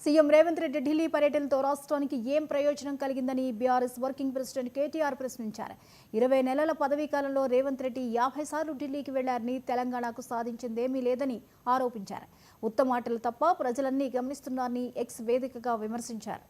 CM Revanth Reddy Delhi పర్యటనతో రాష్ట్రానికి ఏం ప్రయోజనం కలిగిందని బీఆర్ఎస్ వర్కింగ్ ప్రెసిడెంట్ కేటీఆర్ ప్రశ్నించారు. 20 నెలల పదవీ కాలంలో రేవంత్ రెడ్డి 50 సార్లు ఢిల్లీకి వెళ్లారని, తెలంగాణకు సాధించిందేమీ లేదని ఆరోపించారు. ఉత్తమాటలు తప్ప ప్రజలన్నీ గమనిస్తున్నారని ఎక్స్ వేదికగా విమర్శించారు.